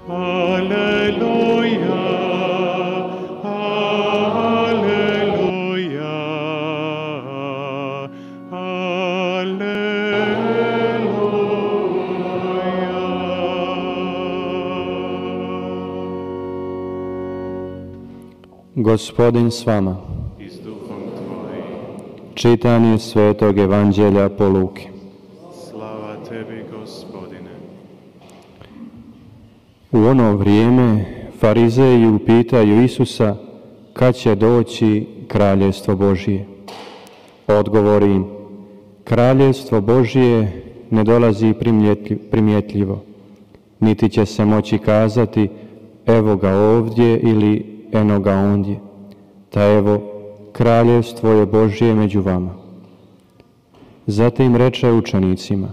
할렐루야, 할렐루야, 할렐루야. Gospodin s vama. I s duhom tvojim. Čitanje Svetog Evanđelja po Luki. Slava tebi, Gospodine. U ono vrijeme farizeji upitaju Isusa kad će doći kraljevstvo Božije. Odgovori im, kraljevstvo Božije ne dolazi primjetljivo, niti će se moći kazati evo ga ovdje ili eno ga ondje. Ta evo, kraljevstvo je Božje među vama. Zatim reče učenicima,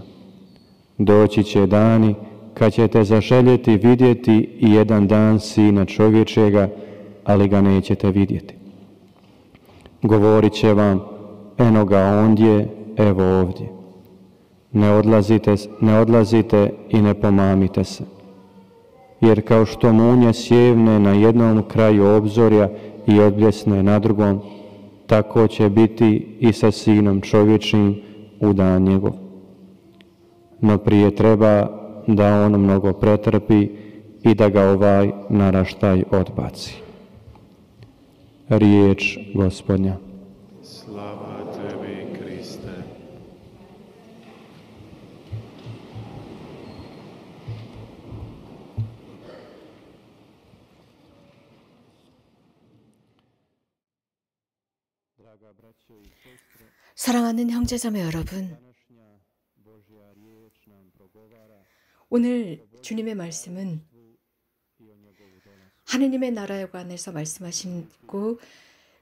doći će dani kad ćete zaželjeti vidjeti i jedan dan Sina čovječega, ali ga nećete vidjeti. Govorit će vam, eno ga ondje, evo ovdje. Ne odlazite i ne pomamite se. Jer kao što munje sjevne na jednom kraju obzorja i odbljesne na drugom, tako će biti i sa Sinom čovječnim u dan njegov. No prije treba da on mnogo pretrpi i da ga ovaj naraštaj odbaci. Riječ Gospodnja. Slava tebi, Kriste. 사랑하는 형제자매 여러분, 오늘 주님의 말씀은 하느님의 나라에 관해서 말씀하시고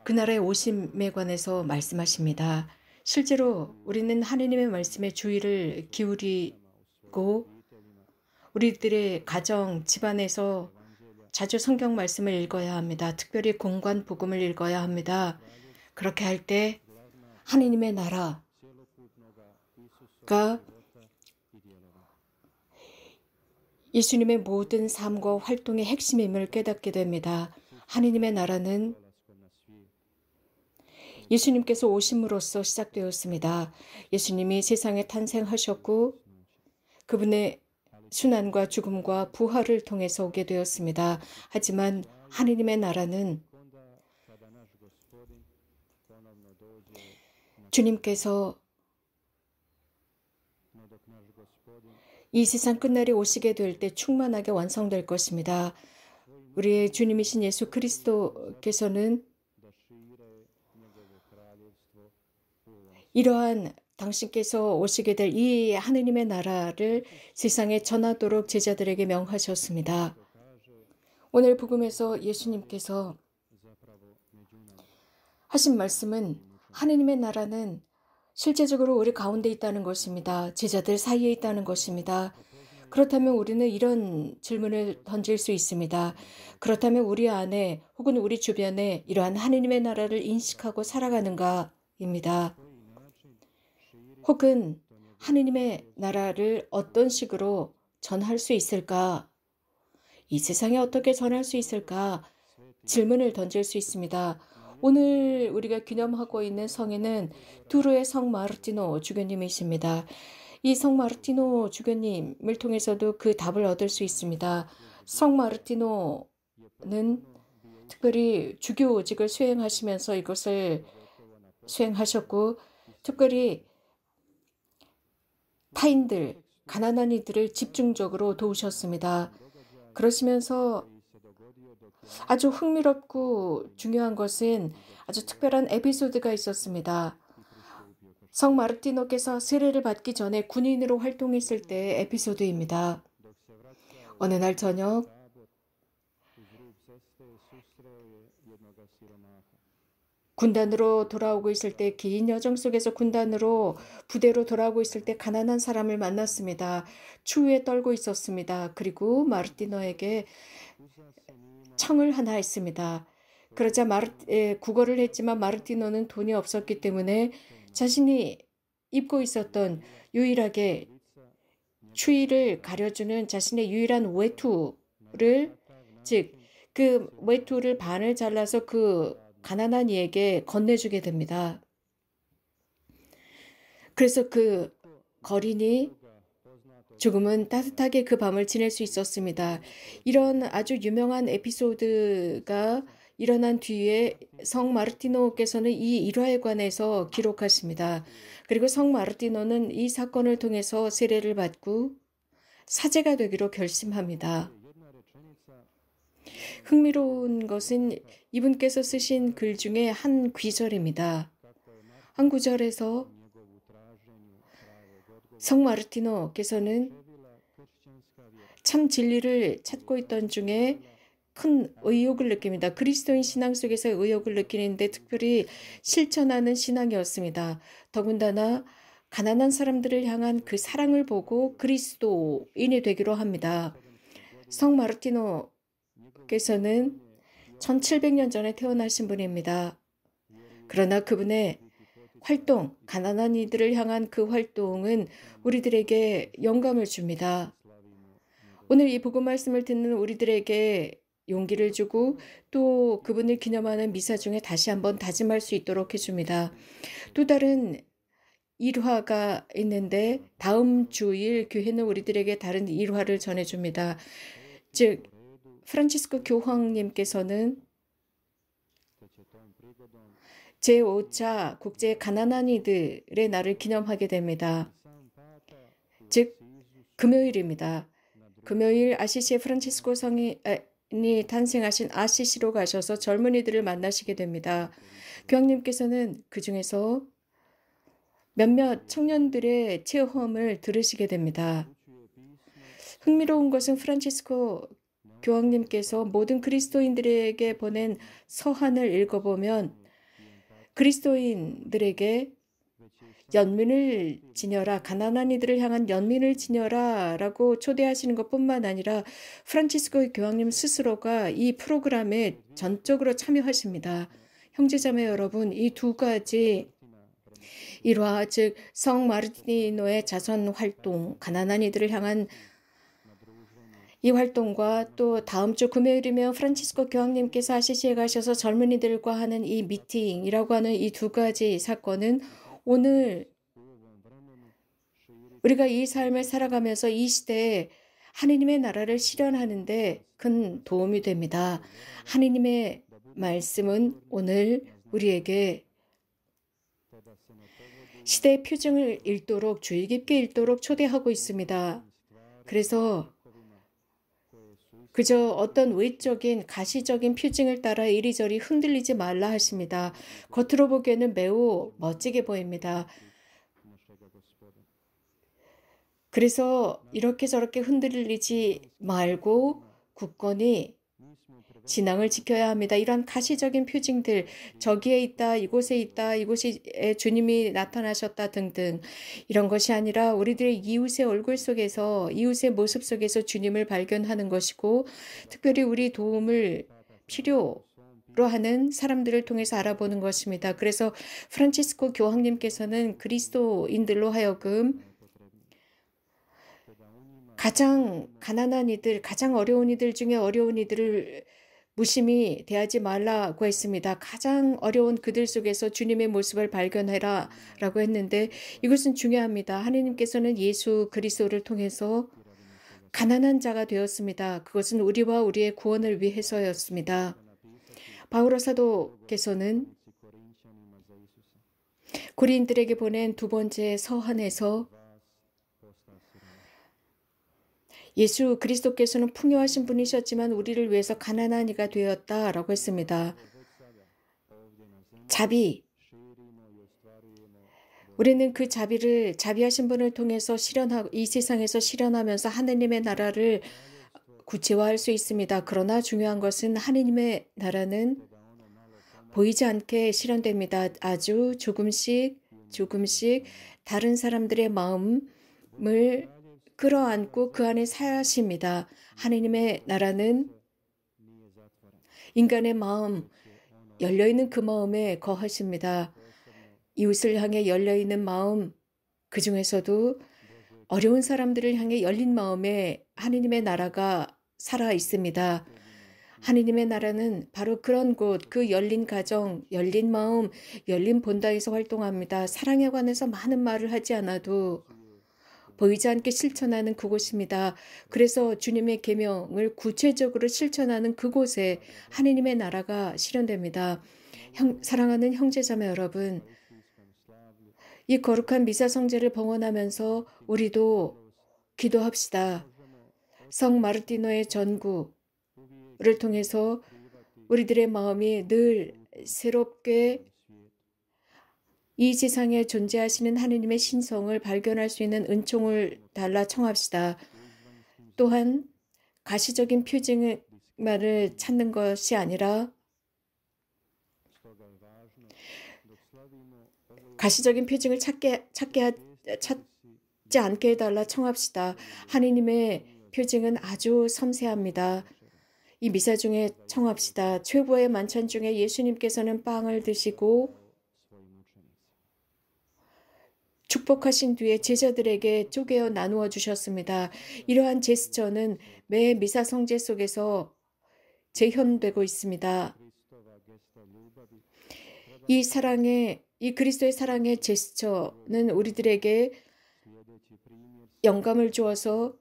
그 나라의 오심에 관해서 말씀하십니다. 실제로 우리는 하느님의 말씀에 주의를 기울이고 우리들의 가정, 집안에서 자주 성경 말씀을 읽어야 합니다. 특별히 공관 복음을 읽어야 합니다. 그렇게 할 때 하느님의 나라가 예수님의 모든 삶과 활동의 핵심임을 깨닫게 됩니다. 하느님의 나라는 예수님께서 오심으로써 시작되었습니다. 예수님이 세상에 탄생하셨고 그분의 순환과 죽음과 부활을 통해서 오게 되었습니다. 하지만 하느님의 나라는 주님께서 이 세상 끝날이 오시게 될 때 충만하게 완성될 것입니다. 우리의 주님이신 예수 그리스도께서는 이러한 당신께서 오시게 될 이 하느님의 나라를 세상에 전하도록 제자들에게 명하셨습니다. 오늘 복음에서 예수님께서 하신 말씀은 하느님의 나라는 실제적으로 우리 가운데 있다는 것입니다. 제자들 사이에 있다는 것입니다. 그렇다면 우리는 이런 질문을 던질 수 있습니다. 그렇다면 우리 안에 혹은 우리 주변에 이러한 하느님의 나라를 인식하고 살아가는가입니다. 혹은 하느님의 나라를 어떤 식으로 전할 수 있을까? 이 세상에 어떻게 전할 수 있을까? 질문을 던질 수 있습니다. 오늘 우리가 기념하고 있는 성인은 두르의 성 마르티노 주교님이십니다. 이 성 마르티노 주교님을 통해서도 그 답을 얻을 수 있습니다. 성 마르티노는 특별히 주교직을 수행하시면서 이것을 수행하셨고 특별히 타인들, 가난한 이들을 집중적으로 도우셨습니다. 그러시면서 아주 흥미롭고 중요한 것은 아주 특별한 에피소드가 있었습니다. 성 마르티노께서 세례를 받기 전에 군인으로 활동했을 때의 에피소드입니다. 어느 날 저녁 군단으로 돌아오고 있을 때 긴 여정 속에서 부대로 돌아오고 있을 때 가난한 사람을 만났습니다. 추위에 떨고 있었습니다. 그리고 마르티노에게 청을 하나 했습니다. 그러자 구걸을 했지만 마르티노는 돈이 없었기 때문에 자신이 입고 있었던 유일하게 추위를 가려주는 자신의 유일한 외투 외투를, 즉 그 외투를 반을 잘라서 그 가난한 이에게 건네주게 됩니다. 그래서 그 거린이 조금은 따뜻하게 그 밤을 지낼 수 있었습니다. 이런 아주 유명한 에피소드가 일어난 뒤에 성 마르티노께서는 이 일화에 관해서 기록하십니다. 그리고 성 마르티노는 이 사건을 통해서 세례를 받고 사제가 되기로 결심합니다. 흥미로운 것은 이분께서 쓰신 글 중에 한 구절입니다. 한 구절에서 성 마르티노께서는 참 진리를 찾고 있던 중에 큰 의욕을 느낍니다. 그리스도인 신앙 속에서 의욕을 느끼는데 특별히 실천하는 신앙이었습니다. 더군다나 가난한 사람들을 향한 그 사랑을 보고 그리스도인이 되기로 합니다. 성 마르티노께서는 1700년 전에 태어나신 분입니다. 그러나 그분의 활동, 가난한 이들을 향한 그 활동은 우리들에게 영감을 줍니다. 오늘 이 복음 말씀을 듣는 우리들에게 용기를 주고 또 그분을 기념하는 미사 중에 다시 한번 다짐할 수 있도록 해줍니다. 또 다른 일화가 있는데 다음 주일 교회는 우리들에게 다른 일화를 전해줍니다. 즉 프란치스코 교황님께서는 제5차 국제 가난한 이들의 날을 기념하게 됩니다. 즉 금요일입니다. 금요일 아시시의 프란치스코 성인이 탄생하신 아시시로 가셔서 젊은이들을 만나시게 됩니다. 교황님께서는 그 중에서 몇몇 청년들의 체험을 들으시게 됩니다. 흥미로운 것은 프란치스코 교황님께서 모든 그리스도인들에게 보낸 서한을 읽어보면 그리스도인들에게 연민을 지녀라, 가난한 이들을 향한 연민을 지녀라 라고 초대하시는 것뿐만 아니라 프란치스코 교황님 스스로가 이 프로그램에 전적으로 참여하십니다. 형제자매 여러분, 이 두 가지 일화, 즉 성 마르티노의 자선 활동, 가난한 이들을 향한 이 활동과 또 다음 주 금요일이면 프란치스코 교황님께서 아시시에 가셔서 젊은이들과 하는 이 미팅이라고 하는 이 두 가지 사건은 오늘 우리가 이 삶을 살아가면서 이 시대에 하느님의 나라를 실현하는데 큰 도움이 됩니다. 하느님의 말씀은 오늘 우리에게 시대의 표징을 읽도록 주의 깊게 읽도록 초대하고 있습니다. 그래서 그저 어떤 외적인 가시적인 표징을 따라 이리저리 흔들리지 말라 하십니다. 겉으로 보기에는 매우 멋지게 보입니다. 그래서 이렇게 저렇게 흔들리지 말고 굳건히 신앙을 지켜야 합니다. 이런 가시적인 표징들, 저기에 있다, 이곳에 있다, 이곳에 주님이 나타나셨다 등등 이런 것이 아니라 우리들의 이웃의 얼굴 속에서, 이웃의 모습 속에서 주님을 발견하는 것이고 특별히 우리 도움을 필요로 하는 사람들을 통해서 알아보는 것입니다. 그래서 프란치스코 교황님께서는 그리스도인들로 하여금 가장 가난한 이들, 가장 어려운 이들 중에 어려운 이들을 무심히 대하지 말라고 했습니다. 가장 어려운 그들 속에서 주님의 모습을 발견해라 라고 했는데 이것은 중요합니다. 하느님께서는 예수 그리스도를 통해서 가난한 자가 되었습니다. 그것은 우리와 우리의 구원을 위해서였습니다. 바울오 사도께서는 고린들에게 보낸 두 번째 서한에서 예수 그리스도께서는 풍요하신 분이셨지만 우리를 위해서 가난한 이가 되었다라고 했습니다. 자비. 우리는 그 자비를 자비하신 분을 통해서 실현하고 이 세상에서 실현하면서 하느님의 나라를 구체화할 수 있습니다. 그러나 중요한 것은 하느님의 나라는 보이지 않게 실현됩니다. 아주 조금씩 다른 사람들의 마음을 끌어안고 그 안에 사십니다. 하느님의 나라는 인간의 마음, 열려있는 그 마음에 거하십니다. 이웃을 향해 열려있는 마음, 그 중에서도 어려운 사람들을 향해 열린 마음에 하느님의 나라가 살아 있습니다. 하느님의 나라는 바로 그런 곳, 그 열린 가정, 열린 마음, 열린 본다에서 활동합니다. 사랑에 관해서 많은 말을 하지 않아도 보이지 않게 실천하는 그곳입니다. 그래서 주님의 계명을 구체적으로 실천하는 그곳에 하느님의 나라가 실현됩니다. 사랑하는 형제자매 여러분, 이 거룩한 미사 성제를 봉헌하면서 우리도 기도합시다. 성 마르티노의 전구를 통해서 우리들의 마음이 늘 새롭게 이 세상에 존재하시는 하느님의 신성을 발견할 수 있는 은총을 달라 청합시다. 또한 가시적인 표징만을 찾는 것이 아니라 가시적인 표징을 찾지 않게 해달라 청합시다. 하느님의 표징은 아주 섬세합니다. 이 미사 중에 청합시다. 최고의 만찬 중에 예수님께서는 빵을 드시고 축복하신 뒤에 제자들에게 쪼개어 나누어 주셨습니다. 이러한 제스처는 매 미사 성제 속에서 재현되고 있습니다. 이 그리스도의 사랑의 제스처는 우리들에게 영감을 주어서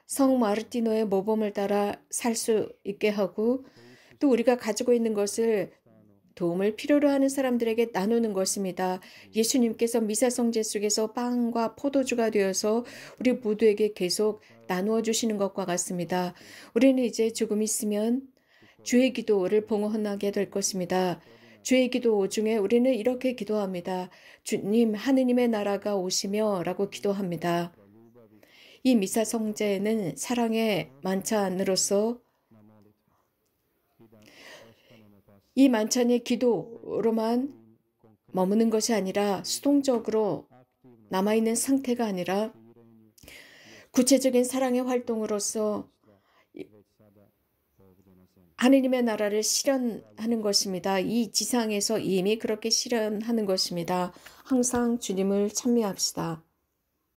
성 마르티노의 모범을 따라 살 수 있게 하고 또 우리가 가지고 있는 것을 도움을 필요로 하는 사람들에게 나누는 것입니다. 예수님께서 미사 성제 속에서 빵과 포도주가 되어서 우리 모두에게 계속 나누어 주시는 것과 같습니다. 우리는 이제 조금 있으면 주의 기도를 봉헌하게 될 것입니다. 주의 기도 중에 우리는 이렇게 기도합니다. 주님, 하느님의 나라가 오시며 라고 기도합니다. 이 미사 성제는 사랑의 만찬으로서 이 만찬의 기도로만 머무는 것이 아니라 수동적으로 남아있는 상태가 아니라 구체적인 사랑의 활동으로서 하느님의 나라를 실현하는 것입니다. 이 지상에서 이미 그렇게 실현하는 것입니다. 항상 주님을 찬미합시다.